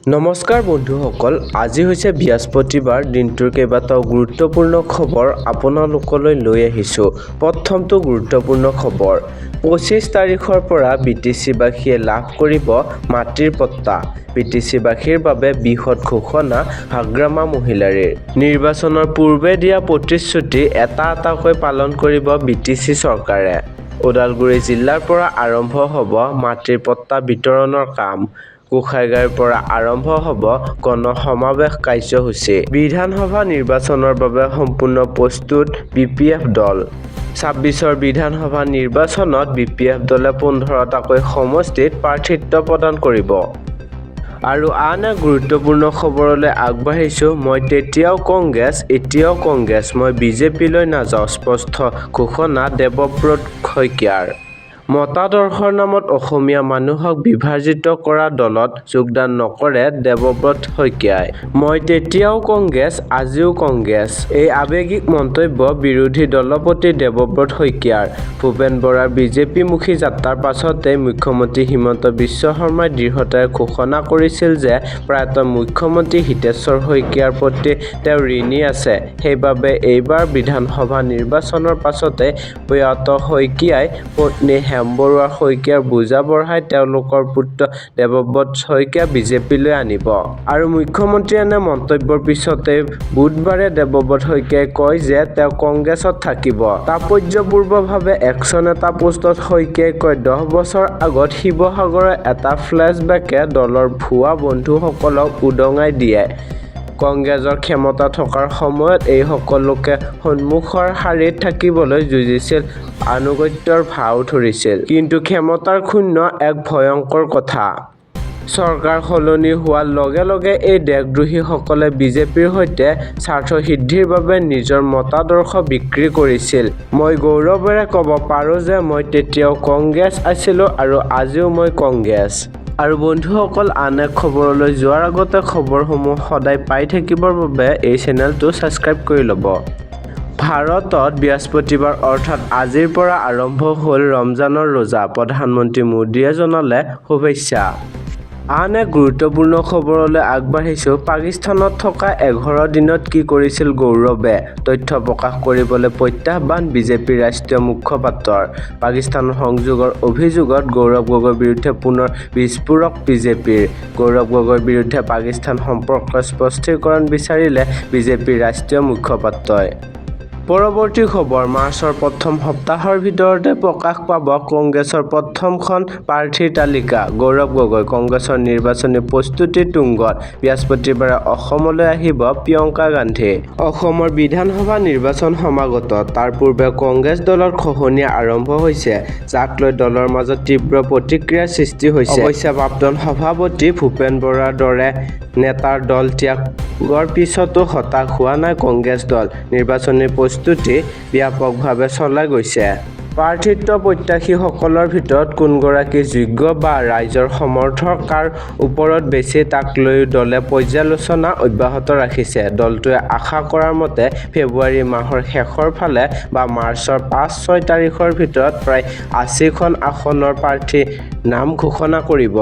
নমস্কাৰ বন্ধুসকল, আজি হৈছে বৃহস্পতিবাৰ। দিনটোৰ কেইবাটাও গুৰুত্বপূৰ্ণ খবৰ আপোনালোকলৈ লৈ আহিছোঁ। প্ৰথমটো গুৰুত্বপূৰ্ণ খবৰ, 25 তাৰিখৰ পৰা বিটিচিবাসীয়ে লাভ কৰিব মাটিৰ পট্টা। বিটিচিবাসীৰ বাবে বৃহৎ ঘোষণা হাগ্ৰামা মহিলাৰীৰ। নিৰ্বাচনৰ পূৰ্বে দিয়া প্ৰতিশ্ৰুতি এটা এটাকৈ পালন কৰিব বিটিচি চৰকাৰে। ওদালগুৰি জিলাৰ পৰা আৰম্ভ হ'ব মাটিৰ পট্টা বিতৰণৰ কাম। গোসাইগাঁৱৰ পৰা আৰম্ভ হ'ব গণসমাৱেশ কাৰ্যসূচী। বিধানসভা নিৰ্বাচনৰ বাবে সম্পূৰ্ণ প্ৰস্তুত বিপিএফ দল। 26ৰ বিধানসভা নিৰ্বাচনত বিপিএফ দলে 15টাকৈ সমষ্টিত প্ৰাৰ্থিত্ব প্ৰদান কৰিব। আৰু আন এক গুৰুত্বপূৰ্ণ খবৰলৈ আগবাঢ়িছোঁ। মই তেতিয়াও কংগ্ৰেছ, এতিয়াও কংগ্ৰেছ, মই বিজেপিলৈ নাযাওঁ, স্পষ্ট ঘোষণা দেৱব্ৰত শইকীয়াৰ। মতাদৰ্শৰ নামত অসমীয়া মানুহক বিভাজিত কৰা দলত যোগদান নকৰে দেৱব্ৰত শইকীয়াই। মই তেতিয়াও কংগ্ৰেছ, আজিও কংগ্ৰেছ, এই আৱেগিক মন্তব্য বিৰোধী দলপতি দেৱব্ৰত শইকীয়াৰ। ভূপেন বৰাৰ বিজেপিমুখী যাত্ৰাৰ পাছতেই মুখ্যমন্ত্ৰী হিমন্ত বিশ্ব শৰ্মাই দৃঢ়তাৰে ঘোষণা কৰিছিল যে প্ৰয়াত মুখ্যমন্ত্ৰী হিতেশ্বৰ শইকীয়াৰ প্ৰতি তেওঁ ঋণী আছে। সেইবাবে এইবাৰ বিধানসভা নিৰ্বাচনৰ পাছতে প্ৰয়াত শইকীয়াই পত্নী হেমবৰুৱা শইকীয়াৰ বোজা বঢ়াই তেওঁলোকৰ পুত্ৰ দেৱব্ৰত শইকীয়া বিজেপিলৈ আনিব। আৰু মুখ্যমন্ত্ৰীৰ এনে মন্তব্যৰ পিছতেই বুধবাৰে দেৱব্ৰত শইকীয়াই কয় যে তেওঁ কংগ্ৰেছত থাকিব। তাৎপৰ্যপূৰ্ণভাৱে একশ্যন এটা পোষ্টত শইকীয়াই কয়, 10 বছৰ আগত শিৱসাগৰৰ এটা ফ্লেশ্ববেকে দলৰ ভুৱা বন্ধুসকলক উদঙাই দিয়ে। কংগ্ৰেছৰ ক্ষমতা থকাৰ সময়ত এইসকল লোকে সন্মুখৰ শাৰীত থাকিবলৈ যুঁজিছিল, আনুগত্যৰ ভাও ধৰিছিল। কিন্তু ক্ষমতাৰ শূন্য এক ভয়ংকৰ কথা। চৰকাৰ সলনি হোৱাৰ লগে লগে এই দেশদ্ৰোহীসকলে বিজেপিৰ সৈতে স্বাৰ্থসিদ্ধিৰ বাবে নিজৰ মতাদৰ্শ বিক্ৰী কৰিছিল। মই গৌৰৱেৰে ক'ব পাৰোঁ যে মই তেতিয়াও কংগ্ৰেছ আছিলোঁ আৰু আজিও মই কংগ্ৰেছ। আৰু বন্ধুসকল, আন এক খবৰলৈ যোৱাৰ আগতে খবৰসমূহ সদায় পাই থাকিবৰ বাবে এই চেনেলটো ছাবস্ক্ৰাইব কৰি ল'ব। ভাৰতত বৃহস্পতিবাৰ অৰ্থাৎ আজিৰ পৰা আৰম্ভ হ'ল ৰমজানৰ ৰোজা। প্ৰধানমন্ত্ৰী মোদীয়ে জনালে শুভেচ্ছা। আন এক গুৰুত্বপূৰ্ণ খবৰলৈ আগবাঢ়িছোঁ। পাকিস্তানত থকা 11 দিনত কি কৰিছিল গৌৰৱে? তথ্য প্ৰকাশ কৰিবলৈ প্ৰত্যাহ্বান বিজেপিৰ ৰাষ্ট্ৰীয় মুখপাত্ৰৰ। পাকিস্তানত সংযোগৰ অভিযোগত গৌৰৱ গগৈৰ বিৰুদ্ধে পুনৰ বিস্ফোৰক বিজেপিৰ। গৌৰৱ গগৈৰ বিৰুদ্ধে পাকিস্তান সম্পৰ্কৰ স্পষ্টীকৰণ বিচাৰিলে বিজেপিৰ ৰাষ্ট্ৰীয় মুখপাত্ৰই। পৰৱৰ্তী খবৰ, মাৰ্চৰ প্ৰথম সপ্তাহৰ ভিতৰতে প্ৰকাশ পাব কংগ্ৰেছৰ প্ৰথমখন প্ৰাৰ্থীৰ তালিকা। গৌৰৱ গগৈ। কংগ্ৰেছৰ নিৰ্বাচনী প্ৰস্তুতি তুংগত। বৃহস্পতিবাৰে অসমলৈ আহিব প্ৰিয়ংকা গান্ধী। অসমৰ বিধানসভা নিৰ্বাচন সমাগত। তাৰ পূৰ্বে কংগ্ৰেছ দলৰ খহনীয়া আৰম্ভ হৈছে, যাক লৈ দলৰ মাজত তীব্ৰ প্ৰতিক্ৰিয়াৰ সৃষ্টি হৈছে। অৱশ্যে প্ৰাক্তন সভাপতি ভূপেন বৰাৰ দৰে নেতাৰ দল ত্যাগৰ পিছতো হতাশ হোৱা নাই কংগ্ৰেছ দল। নিৰ্বাচনী প্ৰস্তুতি ব্যাপকভাৱে চলাই গৈছে। প্ৰাৰ্থিত্ব প্ৰত্যাশীসকলৰ ভিতৰত কোনগৰাকী যোগ্য বা ৰাইজৰ সমৰ্থন কাৰ ওপৰত বেছি তাক লৈও দলে পৰ্যালোচনা অব্যাহত ৰাখিছে। দলটোৱে আশা কৰাৰ মতে ফেব্ৰুৱাৰী মাহৰ শেষৰ ফালে বা মাৰ্চৰ 5-6 তাৰিখৰ ভিতৰত প্ৰায় 80খন আসনৰ প্ৰাৰ্থীৰ নাম ঘোষণা কৰিব।